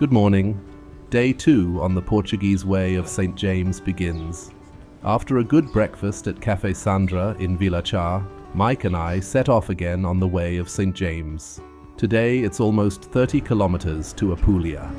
Good morning. Day 2 on the Portuguese way of St. James begins. After a good breakfast at Café Sandra in Vila Chã, Mike and I set off again on the way of St. James. Today it's almost 30 kilometers to Apulia.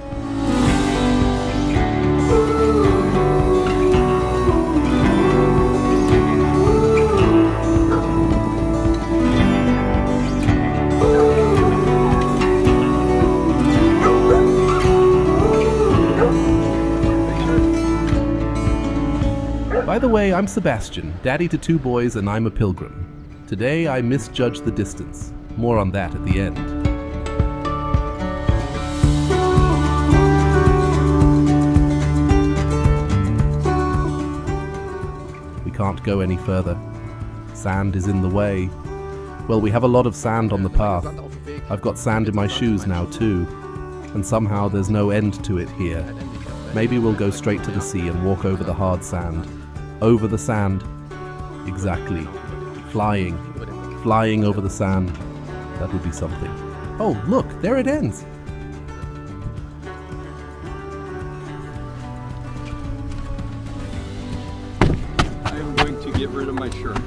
By the way, I'm Sebastian, daddy to 2 boys, and I'm a pilgrim. Today I misjudged the distance. More on that at the end. We can't go any further. Sand is in the way. Well, we have a lot of sand on the path. I've got sand in my shoes now too. And somehow there's no end to it here. Maybe we'll go straight to the sea and walk over the hard sand. Over the sand. Exactly. Flying. Flying over the sand. That would be something. Oh, look, there it ends. I am going to get rid of my shirt.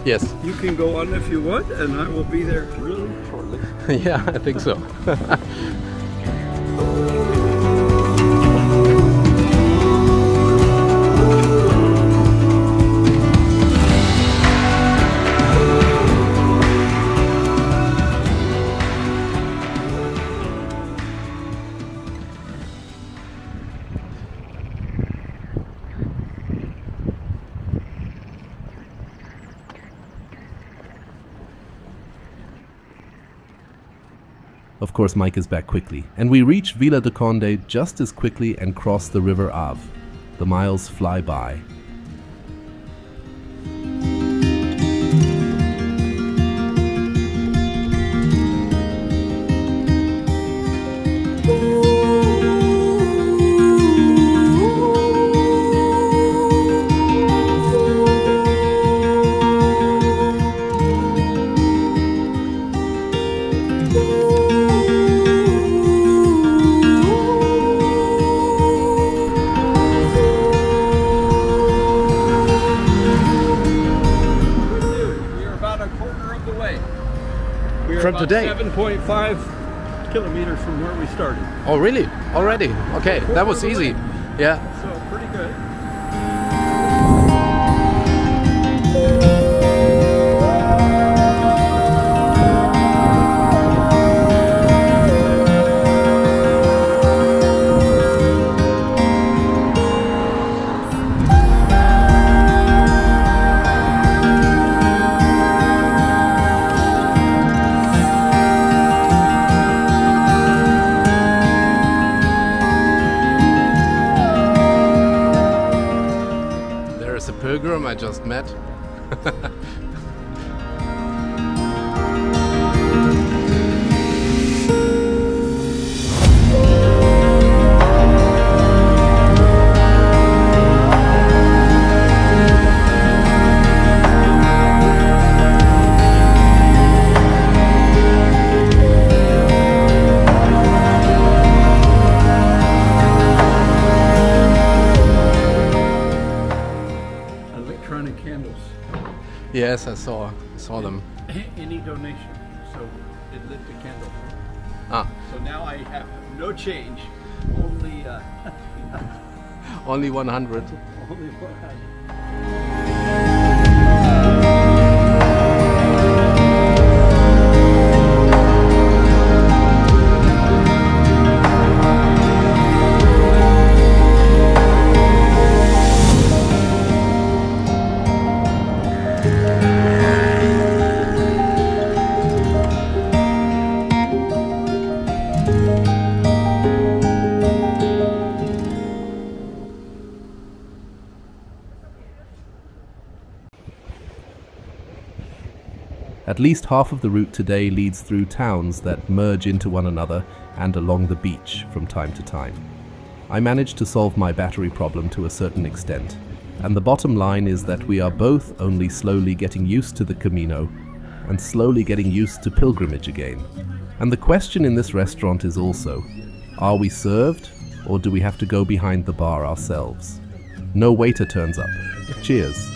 Yes. You can go on if you want, and I will be there really shortly. Yeah, I think so. Of course, Mike is back quickly, and we reach Vila de Conde just as quickly and cross the River Ave. The miles fly by. From today? 7.5 kilometers from where we started. Oh, really? Already? Okay, that was easy. Yeah. So, pretty good. Pilgrim I just met. Candles. Yes, I saw them. Any donation, so it lit the candle. Ah. So now I have no change, only only 100. Only 100. At least half of the route today leads through towns that merge into one another and along the beach from time to time. I managed to solve my battery problem to a certain extent, and the bottom line is that we are both only slowly getting used to the Camino and slowly getting used to pilgrimage again. And the question in this restaurant is also, Are we served, or do we have to go behind the bar ourselves? No waiter turns up. Cheers.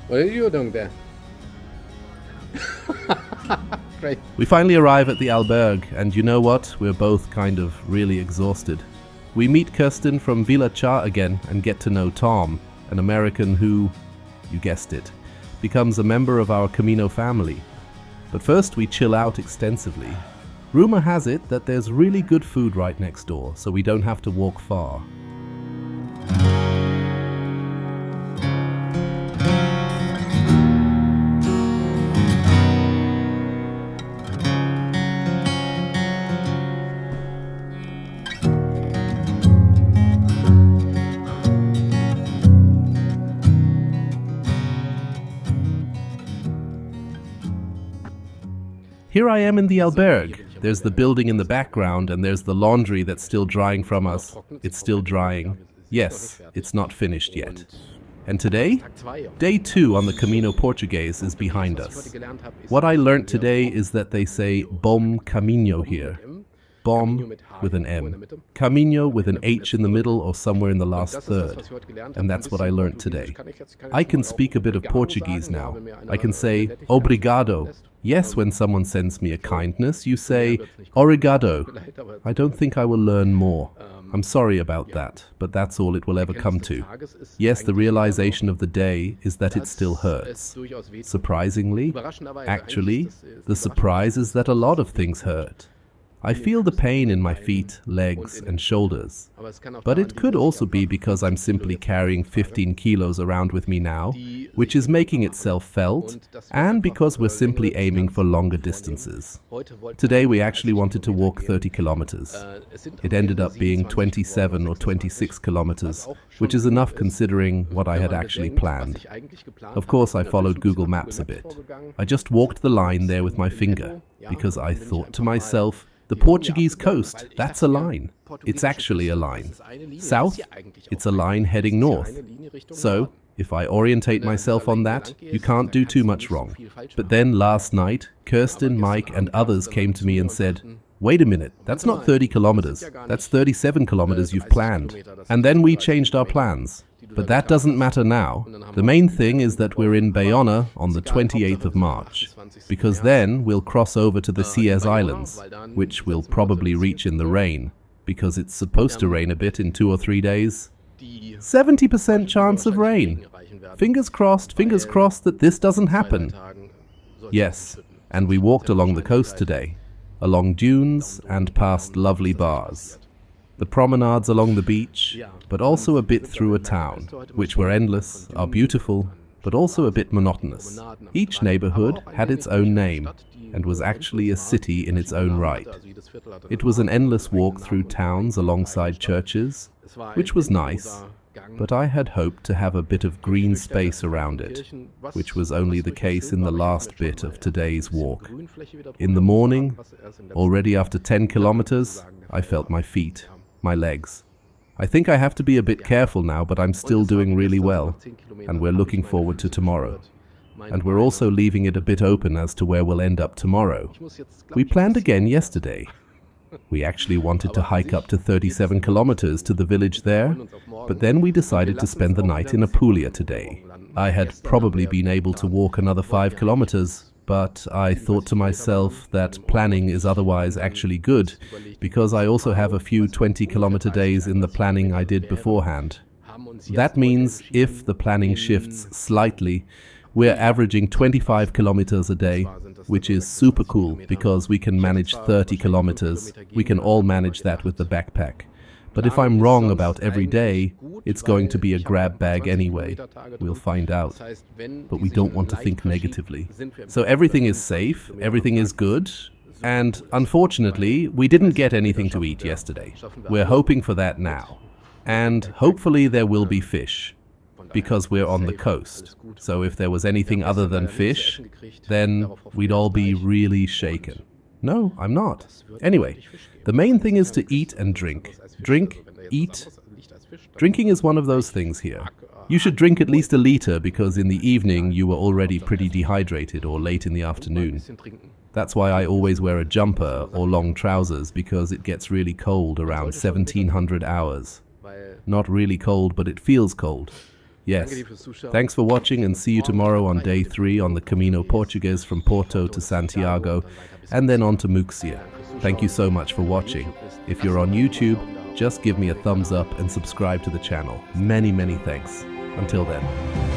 What are you doing there? Great. We finally arrive at the Albergue, and you know what? We're both kind of really exhausted. We meet Kirsten from Vila Chã again and get to know Tom, an American who, you guessed it, becomes a member of our Camino family. But first we chill out extensively. Rumor has it that there's really good food right next door, so we don't have to walk far. Here I am in the Albergue. There's the building in the background, and there's the laundry that's still drying from us. It's still drying. Yes, it's not finished yet. And today? Day 2 on the Camino Portuguese is behind us. What I learnt today is that they say bom caminho here. Bom with an M. Camino with an H in the middle or somewhere in the last third. And that's what I learnt today. I can speak a bit of Portuguese now. I can say obrigado. Yes, when someone sends me a kindness, you say obrigado. I don't think I will learn more. I'm sorry about that, but that's all it will ever come to. Yes, the realization of the day is that it still hurts. Surprisingly, actually, the surprise is that a lot of things hurt. I feel the pain in my feet, legs, and shoulders. But it could also be because I'm simply carrying 15 kilos around with me now, which is making itself felt, and because we're simply aiming for longer distances. Today we actually wanted to walk 30 kilometers. It ended up being 27 or 26 kilometers, which is enough considering what I had actually planned. Of course, I followed Google Maps a bit. I just walked the line there with my finger, because I thought to myself, the Portuguese coast, that's a line. It's actually a line. South, it's a line heading north. So, if I orientate myself on that, you can't do too much wrong. But then last night, Kirsten, Mike, and others came to me and said, wait a minute, that's not 30 kilometers, that's 37 kilometers you've planned. And then we changed our plans. But that doesn't matter now. The main thing is that we're in Bayona on the 28th of March, because then we'll cross over to the Sies Islands, which we'll probably reach in the rain, because it's supposed to rain a bit in 2 or 3 days. 70% chance of rain. Fingers crossed that this doesn't happen. Yes, and we walked along the coast today, along dunes and past lovely bars. The promenades along the beach, but also a bit through a town, which were endless, are beautiful, but also a bit monotonous. Each neighborhood had its own name, and was actually a city in its own right. It was an endless walk through towns alongside churches, which was nice, but I had hoped to have a bit of green space around it, which was only the case in the last bit of today's walk. In the morning, already after 10 kilometers, I felt my feet, my legs. I think I have to be a bit careful now, but I'm still doing really well, and we're looking forward to tomorrow. And we're also leaving it a bit open as to where we'll end up tomorrow. We planned again yesterday. We actually wanted to hike up to 37 kilometers to the village there, but then we decided to spend the night in Apulia today. I had probably been able to walk another 5 kilometers, but I thought to myself that planning is otherwise actually good, because I also have a few 20-kilometer days in the planning I did beforehand. That means if the planning shifts slightly, we're averaging 25 kilometers a day, which is super cool because we can manage 30 kilometers. We can all manage that with the backpack. But if I'm wrong about every day, it's going to be a grab bag anyway. We'll find out. But we don't want to think negatively. So everything is safe, everything is good, and unfortunately, we didn't get anything to eat yesterday. We're hoping for that now. And hopefully there will be fish, because we're on the coast. So if there was anything other than fish, then we'd all be really shaken. No, I'm not. Anyway, the main thing is to eat and drink. Drink, eat. Drinking is one of those things here. You should drink at least a liter because in the evening you were already pretty dehydrated or late in the afternoon. That's why I always wear a jumper or long trousers, because it gets really cold around 1700 hours. Not really cold, but it feels cold. Yes. Thanks for watching, and see you tomorrow on day 3 on the Camino Portuguese from Porto to Santiago and then on to Muxia. Thank you so much for watching. If you're on YouTube, just give me a thumbs up and subscribe to the channel. Many, many thanks. Until then.